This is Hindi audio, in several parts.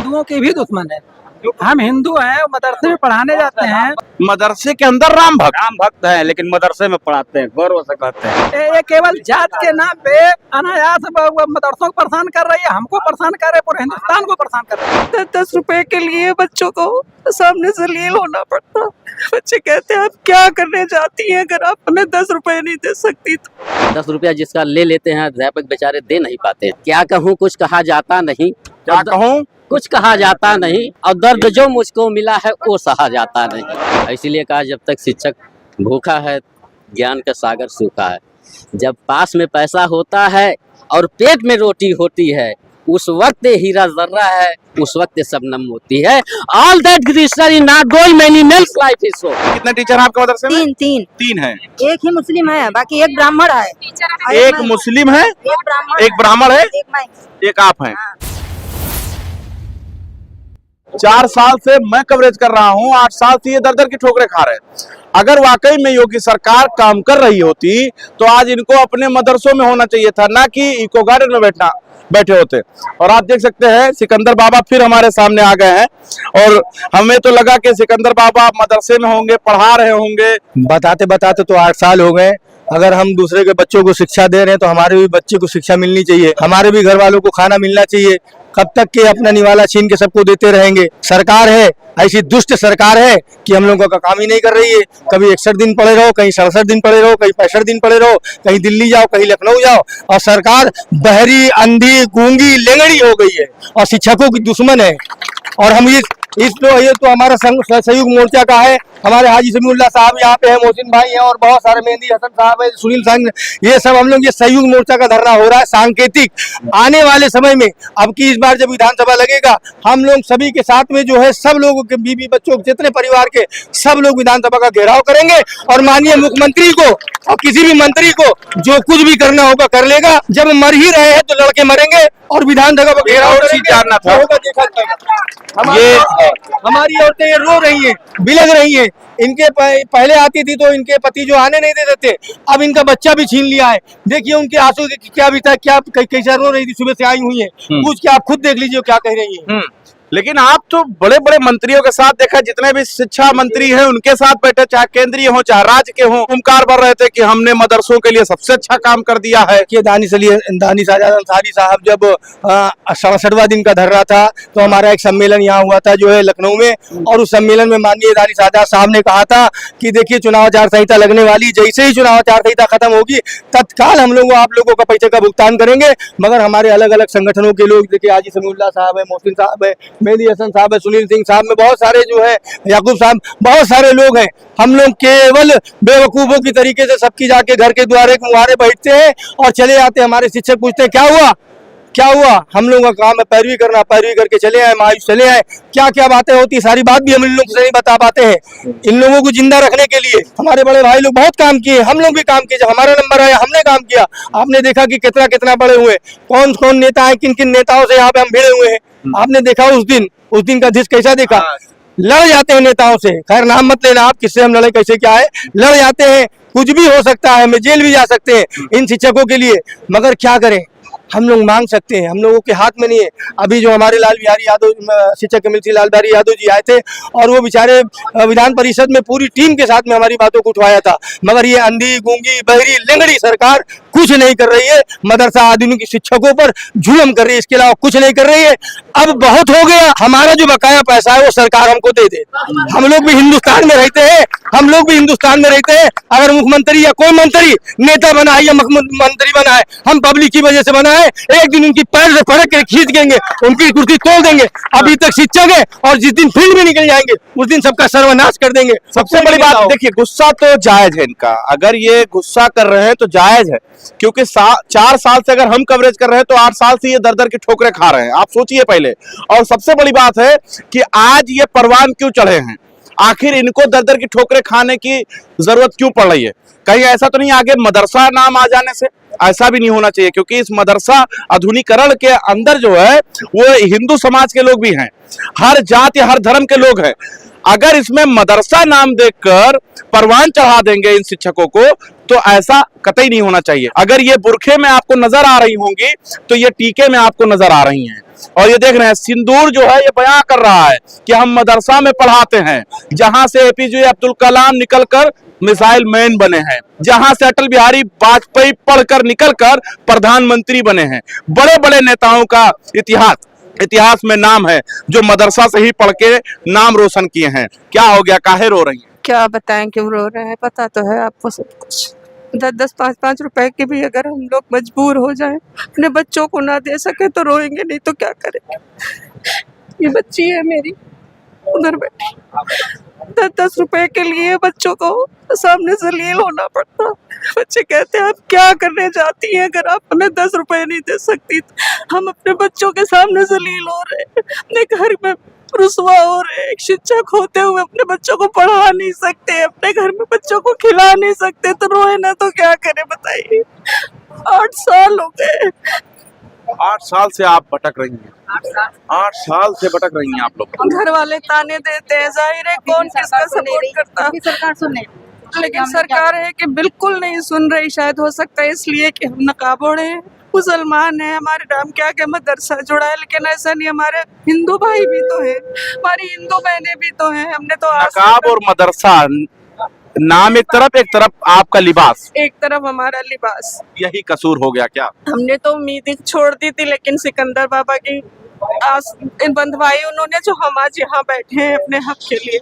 हिंदुओं के भी दुश्मन है। हम हिंदू हैं, मदरसे में पढ़ाने जाते हैं। मदरसे के अंदर राम भक्त हैं, लेकिन मदरसे में पढ़ाते हैं, गौरव से कहते हैं। ये केवल जात के नाम पे अनायास मदरसों को परेशान कर रही है, हमको परेशान कर रहे हैं, पूरे हिंदुस्तान को परेशान कर रहे हैं। 10 रुपए के लिए बच्चों को सामने से लील होना पड़ता। बच्चे कहते हैं आप क्या करने जाती हैं अगर आप हमें 10 रुपए नहीं दे सकती तो। 10 रुपया जिसका ले लेते हैं अध्यापक बेचारे दे नहीं पाते हैं। क्या कहूँ, कुछ कहा जाता नहीं। क्या कहूँ, कुछ कहा जाता नहीं, और दर्द जो मुझको मिला है वो सहा जाता नहीं। इसीलिए कहा जब तक शिक्षक भूखा है ज्ञान का सागर सूखा है। जब पास में पैसा होता है और पेट में रोटी होती है, उस वक्त हीरा जर्रा है, उस वक्त शबनम होती है। All that glitter is not gold, many males life is so. कितने टीचर हैं आपके मदरसे में? तीन हैं। एक ही मुस्लिम है, बाकी एक ब्राह्मण है। एक मुस्लिम है, एक ब्राह्मण है, एक आप हैं। 4 साल से मैं कवरेज कर रहा हूँ, 8 साल से ये दर की ठोकरें खा रहे हैं। अगर वाकई में योगी सरकार काम कर रही होती तो आज इनको अपने मदरसों में होना चाहिए था, ना कि इको गार्डन में बैठे होते। और आप देख सकते हैं सिकंदर बाबा फिर हमारे सामने आ गए हैं, और हमें तो लगा कि सिकंदर बाबा मदरसे में होंगे, पढ़ा रहे होंगे। बताते बताते तो 8 साल हो गए। अगर हम दूसरे के बच्चों को शिक्षा दे रहे हैं तो हमारे भी बच्चे को शिक्षा मिलनी चाहिए, हमारे भी घर वालों को खाना मिलना चाहिए। कब तक के अपना निवाला छीन के सबको देते रहेंगे? सरकार है ऐसी दुष्ट सरकार है कि हम लोगों का काम ही नहीं कर रही है। कभी 61 दिन पड़े रहो, कहीं 67 दिन पड़े रहो, कहीं 65 दिन पड़े रहो, कहीं दिल्ली जाओ, कहीं लखनऊ जाओ, और सरकार बहरी, अंधी, गूंगी, लेंगड़ी हो गई है और शिक्षकों की दुश्मन है। और हम ये तो हमारा संयुक्त मोर्चा का है। हमारे हाजी समीउल्लाह साहब यहाँ पे है, मोहसिन भाई हैं, और बहुत सारे मेहंदी हसन साहब है, सुनील संघ, ये सब हम लोग ये संयुक्त मोर्चा का धरना हो रहा है। सांकेतिक आने वाले समय में अब की इस बार जब विधानसभा लगेगा, हम लोग सभी के साथ में जो है सब लोगों के बीवी बच्चों जितने परिवार के सब लोग विधानसभा का घेराव करेंगे और माननीय मुख्यमंत्री को और किसी भी मंत्री को जो कुछ भी करना होगा कर लेगा। जब मर ही रहे हैं तो लड़के मरेंगे और विधानसभा का घेराव जानना था। हमारी औरतें ये रो रही हैं, बिलख रही हैं। इनके पहले आती थी तो इनके पति जो आने नहीं देते थे, अब इनका बच्चा भी छीन लिया है। देखिए उनके आंसू क्या बीता, क्या कैसे रो रही थी, सुबह से आई हुई है। पूछ के आप खुद देख लीजिए क्या कह रही है। लेकिन आप तो बड़े बड़े मंत्रियों के साथ देखा, जितने भी शिक्षा मंत्री हैं उनके साथ बैठे, चाहे केंद्रीय हो चाहे राज्य के हो, हुंकार भर रहे थे कि हमने मदरसों के लिए सबसे अच्छा काम कर दिया है। कि दानिश अंसारी साहब जब 67वां दिन का धर रहा था तो हमारा एक सम्मेलन यहाँ हुआ था जो है लखनऊ में, और उस सम्मेलन में माननीय दानिश आजाद साहब ने कहा था कि देखिए चुनाव आचार संहिता लगने वाली, जैसे ही चुनाव आचार संहिता खत्म होगी तत्काल हम लोग आप लोगों का पैसे का भुगतान करेंगे। मगर हमारे अलग अलग संगठनों के लोग, देखिए हाजी समीउल्लाह साहब है, मोहसिन साहब है, मेहंदी हसन साहब है, सुनील सिंह साहब में बहुत सारे जो है, याकूब साहब, बहुत सारे लोग हैं। हम लोग केवल बेवकूफों की तरीके से सबकी जाके घर के द्वारे मुहारे बैठते हैं और चले जाते हैं। हमारे शिक्षक पूछते हैं क्या हुआ क्या हुआ? हम लोगों का काम है पैरवी करना, पैरवी करके चले आए, मायूस चले आए। क्या क्या बातें होती सारी बात भी हम इन लोगों से नहीं बता पाते हैं। इन लोगों को जिंदा रखने के लिए हमारे बड़े भाई लोग बहुत काम किए, हम लोग भी काम किए। जब हमारा नंबर आया हमने काम किया। आपने देखा कि कितना कितना बड़े हुए, कौन कौन नेता है, किन किन नेताओं से यहाँ पे हम भिड़े हुए हैं। आपने देखा उस दिन का दृश्य कैसा देखा। लड़ जाते हैं नेताओं से, खैर नाम मत लेना आप किससे हम लड़े कैसे क्या है, लड़ जाते हैं, कुछ भी हो सकता है, हमें जेल भी जा सकते हैं इन शिक्षकों के लिए। मगर क्या करें, हम लोग मांग सकते हैं, हम लोगों के हाथ में नहीं है। अभी जो हमारे लाल बिहारी यादव शिक्षक कमेटी लाल बिहारी यादव जी आए थे और वो बेचारे विधान परिषद में पूरी टीम के साथ में हमारी बातों को उठवाया था। मगर ये अंधी, गूंगी, बहरी, लेंगड़ी सरकार कुछ नहीं कर रही है। मदरसा आधुनिक शिक्षकों पर जुल्म कर रही है, इसके अलावा कुछ नहीं कर रही है। अब बहुत हो गया, हमारा जो बकाया पैसा है वो सरकार हमको दे दे। हम लोग भी हिंदुस्तान में रहते हैं, हम लोग भी हिंदुस्तान में रहते हैं। अगर मुख्यमंत्री या कोई मंत्री नेता बना है या मंत्री बना है, हम पब्लिक की वजह से बना है। एक दिन उनकी पैर से पकड़ के खींच देंगे, उनकी कुर्सी तोड़ देंगे। अभी तक शिक्षक है और जिस दिन फील्ड में निकल जाएंगे उस दिन सबका सर्वनाश कर देंगे। सबसे बड़ी बात देखिए, गुस्सा तो जायज है इनका, अगर ये गुस्सा कर रहे हैं तो जायज है, क्योंकि 4 साल से अगर हम कवरेज कर रहे हैं तो 8 साल से ये दर की ठोकरें खा रहे हैं। आप सोचिए पहले। और सबसे बड़ी बात है कि आज ये परवान क्यों चढ़े हैं, आखिर इनको दर की ठोकरें खाने की जरूरत क्यों पड़ रही है? कहीं ऐसा तो नहीं आगे मदरसा नाम आ जाने से? ऐसा भी नहीं होना चाहिए, क्योंकि इस मदरसा आधुनिकरण के अंदर जो है वो हिंदू समाज के लोग भी हैं, हर जाति हर धर्म के लोग हैं। अगर इसमें मदरसा नाम देकर परवान चढ़ा देंगे इन शिक्षकों को तो ऐसा कतई नहीं होना चाहिए। अगर ये बुरखे में आपको नजर आ रही होंगी तो ये टीके में आपको नजर आ रही हैं। और ये देख रहे हैं सिंदूर जो है ये बयां कर रहा है कि हम मदरसा में पढ़ाते हैं, जहां से एपीजे अब्दुल कलाम निकलकर मिसाइल मैन बने हैं, जहां से अटल बिहारी वाजपेयी पढ़कर निकलकर प्रधानमंत्री बने हैं। बड़े बड़े नेताओं का इतिहास में नाम है जो मदरसा से ही पढ़ के नाम रोशन किए हैं। क्या हो गया, काहे रो रही हैं? क्या बताएं क्यों रो रहे हैं, पता तो है आपको सब कुछ। 10-10, 5-5 रुपए के भी अगर हम लोग मजबूर हो जाएं, अपने बच्चों को ना दे सके तो रोएंगे, नहीं तो क्या करें। ये बच्ची है मेरी, उधर बैठी, 10-10 रुपए के लिए बच्चों को सामने जलील होना पड़ता। बच्चे कहते हैं आप क्या करने जाती हैं, अगर आप हमें 10 रुपए नहीं दे सकती तो हम अपने बच्चों के सामने जलील हो रहे हैं, अपने घर में रुसवा हो रहे हैं। एक शिक्षक होते हुए अपने बच्चों को पढ़ा नहीं सकते, अपने घर में बच्चों को खिला नहीं सकते, तो रोए ना तो क्या करें बताइए। 8 साल हो गए। 8 साल से आप भटक रही हैं। 8 साल से भटक रही हैं आप लोग। घर वाले ताने देते हैं, जाहिर है कौन किसका सपोर्ट करता है, सरकार सुने, लेकिन सरकार है कि बिल्कुल नहीं सुन रही। शायद हो सकता है इसलिए कि हम नकाब ओढ़े हैं, मुसलमान है, हमारे नाम क्या क्या मदरसा जुड़ा है, लेकिन ऐसा नहीं। हमारे हिंदू भाई भी तो हैं, हमारी हिंदू बहनें भी तो हैं। हमने तो नकाब और मदरसा, नाम एक तरफ आपका लिबास एक तरफ हमारा लिबास, यही कसूर हो गया क्या? हमने तो उम्मीद छोड़ दी थी, लेकिन सिकंदर बाबा की बंधवाई उन्होंने, जो हम आज यहाँ बैठे हैं अपने हक के लिए।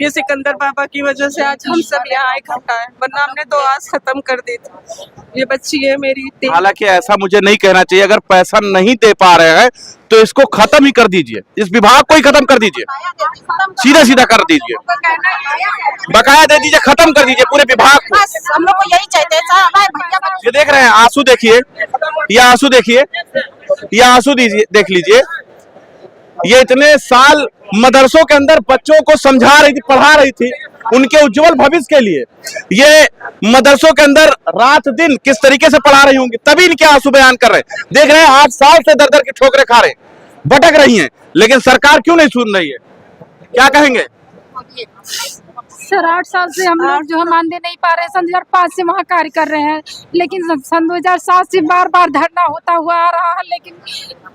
ये सिकंदर बाबा की वजह से आज हम सब यहाँ इकट्ठा है, वरना हमने तो आज खत्म कर दी थी। ये बच्ची है मेरी। हालांकि ऐसा मुझे नहीं कहना चाहिए, अगर पैसा नहीं दे पा रहे हैं तो इसको खत्म ही कर दीजिए, इस विभाग को ही खत्म कर दीजिए, सीधा कर दीजिए, बकाया दे दीजिए, खत्म कर दीजिए पूरे विभाग को। हम लोग को यही चाहते हैं। ये देख रहे हैं आंसू, देखिए ये आंसू, देखिए ये आंसू देख लीजिए। ये इतने साल मदरसों के अंदर बच्चों को समझा रही थी, पढ़ा रही थी, उनके उज्जवल भविष्य के लिए। ये मदरसों के अंदर रात दिन किस तरीके से पढ़ा रही होंगी, तभी इनके आंसू बयान कर रहे हैं। देख रहे हैं 8 साल से दर की ठोकरें खा रहे, भटक रही हैं, लेकिन सरकार क्यों नहीं सुन रही है? क्या कहेंगे? सर 8 साल से हम लोग जो है मानदेय नहीं पा रहे हैं। सन 2005 से वहाँ कार्य कर रहे हैं, लेकिन सन 2007 से बार धरना होता हुआ आ रहा है, लेकिन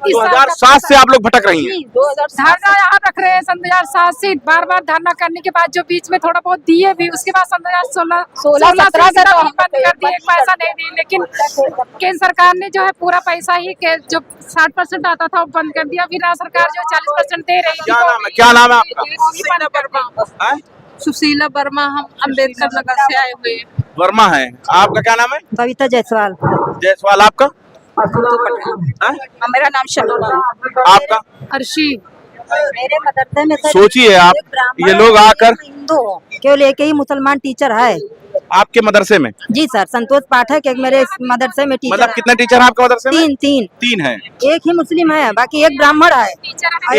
2007 से आप लोग भटक रही हैं। धरना यहाँ रख रहे हैं। सन 2007 से बार धरना करने के बाद जो बीच में थोड़ा बहुत दिए भी, उसके बाद सन 2016-17 से बंद कर दिए, पैसा नहीं दिए। लेकिन केंद्र सरकार ने जो है पूरा पैसा ही जो 60% आता था वो बंद कर दिया। फिर सरकार जो 40% दे रही है। क्या नाम है आपका? सुशीला वर्मा, हम अम्बेडकर नगर से आए हुए हैं। वर्मा है, आपका क्या नाम है? बबीता जायसवाल। जायसवाल, आपका? मेरा नाम शर्मा। आपका? अर्शी। मेरे मदरसे में सोचिए आप, ये लोग आकर हिंदू केवल एक ही मुसलमान टीचर है आपके मदरसे में? जी सर, संतोष पाठक एक मेरे मदरसे में टीचर। मतलब कितने टीचर हैं आपके मदरसे में? तीन है। एक ही मुस्लिम है, बाकी एक ब्राह्मण है।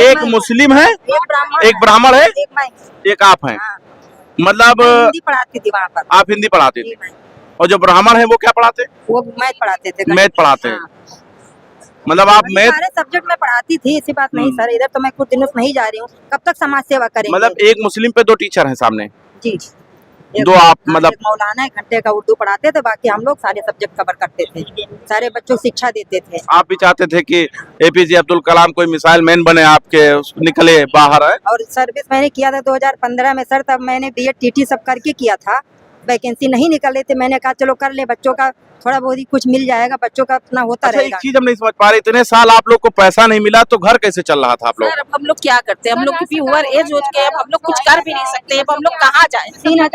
एक मुस्लिम है, एक ब्राह्मण है, एक आप हैं। मतलब हिंदी पढ़ाती थी वहाँ पर। आप हिंदी पढ़ाते थे, और जो ब्राह्मण है वो क्या पढ़ाते? वो मैथ पढ़ाते थे। मैथ पढ़ाते हैं। मतलब आप मैथ सारे सब्जेक्ट में पढ़ाती थी, ऐसी बात नहीं सर। इधर तो मैं कुछ दिनों से नहीं जा रही हूँ, कब तक समाज सेवा करेंगे। मतलब एक मुस्लिम पे 2 टीचर हैं सामने? जी। दो आप मतलब मौलाना 1 घंटे का उर्दू पढ़ाते थे, बाकी हम लोग सारे सब्जेक्ट कवर करते थे, सारे बच्चों को शिक्षा देते थे। आप भी चाहते थे कि एपीजे अब्दुल कलाम कोई मिसाइल मैन बने, आपके निकले बाहर है? और सर्विस मैंने किया था 2015 में सर, तब मैंने बीएड टीटी सब करके किया था। वैकेंसी नहीं निकल रही थी, मैंने कहा चलो कर ले, बच्चों का थोड़ा बहुत ही कुछ मिल जाएगा, बच्चों का अपना होता रहेगा। एक चीज हम नहीं समझ पा रहे, इतने साल आप लोग को पैसा नहीं मिला तो घर कैसे चल रहा था आप लोग? सर अब हम लोग क्या करते हैं, हम लोग की ओवर एज हो चुके हैं, अब हम लोग कुछ कर भी नहीं सकते, अब हम लोग कहाँ जाए।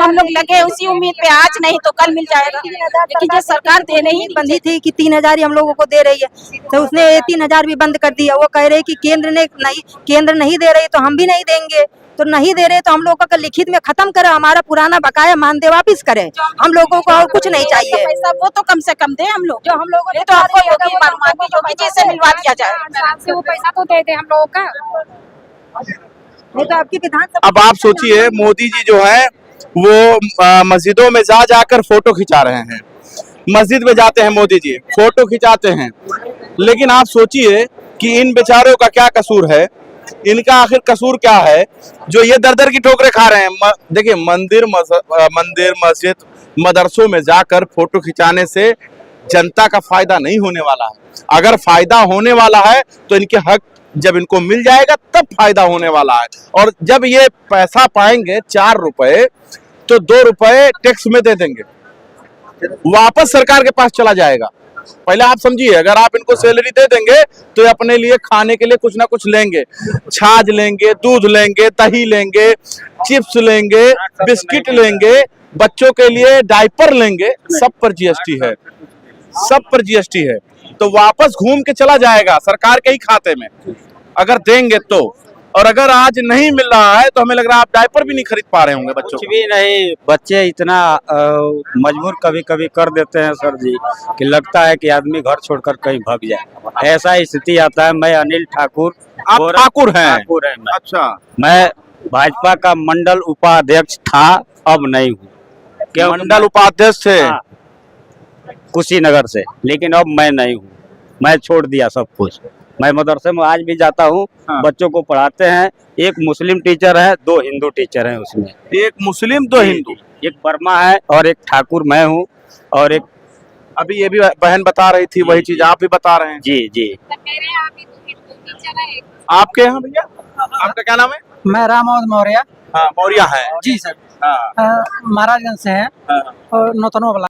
हम लोग लगे उसी उम्मीद पे, आज नहीं तो कल मिल जाएगा, लेकिन जो सरकार देने ही बंदी थी कि 3000 ही हम लोगों को दे रही है, तो उसने 3000 भी बंद कर दिया। वो कह रहे कि केंद्र नहीं दे रही तो हम भी नहीं देंगे, तो नहीं दे रहे तो हम लोगों का लिखित में खत्म करे, हमारा पुराना बकाया मानदेय वापिस करे, हम लोगों को और कुछ नहीं चाहिए। पैसा वो तो कम से कम दे हम लोग, जो हम लोगों ने तो आपको योगी जी से मिलवा दिया जाए, वो पैसा तो दे दे हम लोगों का। नहीं तो आपकी विधानसभा। अब आप सोचिए, मोदी जी जो है वो मस्जिदों में जाकर फोटो खिंचा रहे हैं। मस्जिद में जाते हैं मोदी जी, फोटो खिंचाते हैं, लेकिन आप सोचिए कि इन बेचारों का क्या कसूर है, इनका आखिर कसूर क्या है जो ये दर की ठोकरें खा रहे हैं। देखिए मंदिर मस्जिद मदरसों में जाकर फोटो खिंचाने से जनता का फायदा नहीं होने वाला है। अगर फायदा होने वाला है तो इनके हक जब इनको मिल जाएगा तब फायदा होने वाला है। और जब ये पैसा पाएंगे 4 रुपए तो 2 रुपए टैक्स में दे देंगे, वापस सरकार के पास चला जाएगा। पहले आप समझिए, अगर आप इनको सैलरी दे देंगे तो ये अपने लिए खाने के लिए कुछ ना कुछ लेंगे, छाछ लेंगे, दूध लेंगे, दही लेंगे, चिप्स लेंगे, बिस्किट लेंगे, बच्चों के लिए डायपर लेंगे, सब पर जीएसटी है, सब पर जीएसटी है। तो वापस घूम के चला जाएगा सरकार के ही खाते में अगर देंगे तो। और अगर आज नहीं मिल रहा है तो हमें लग रहा है आप डायपर भी नहीं खरीद पा रहे होंगे बच्चों कुछ भी नहीं। बच्चे इतना मजबूर कभी कभी कर देते हैं सर जी कि लगता है कि आदमी घर छोड़कर कहीं भाग जाए, ऐसा स्थिति आता है। मैं अनिल ठाकुर। आप ठाकुर हैं? ठाकुर है मैं। अच्छा, मैं भाजपा का मंडल उपाध्यक्ष था, अब नहीं हूँ। मंडल उपाध्यक्ष थे? हाँ, कुशीनगर से, लेकिन अब मैं नहीं हूँ। मैं छोड़ दिया सब कुछ। मैं मदरसे में आज भी जाता हूँ। हाँ। बच्चों को पढ़ाते हैं। एक मुस्लिम टीचर है, 2 हिंदू टीचर हैं उसमें। एक मुस्लिम 2 हिंदू, एक वर्मा है और एक ठाकुर मैं हूँ। और एक अभी ये भी बहन बता रही थी वही चीज आप भी बता रहे हैं। जी जी। मेरे यहाँ भी 2 हिंदू टीचर है। आपके यहाँ भैया, आपका क्या नाम है? मैं रामावत मौर्य। हाँ, मौर्या है जी सर। हाँ। महाराजगंज से है हाँ। और नौतनवा वाला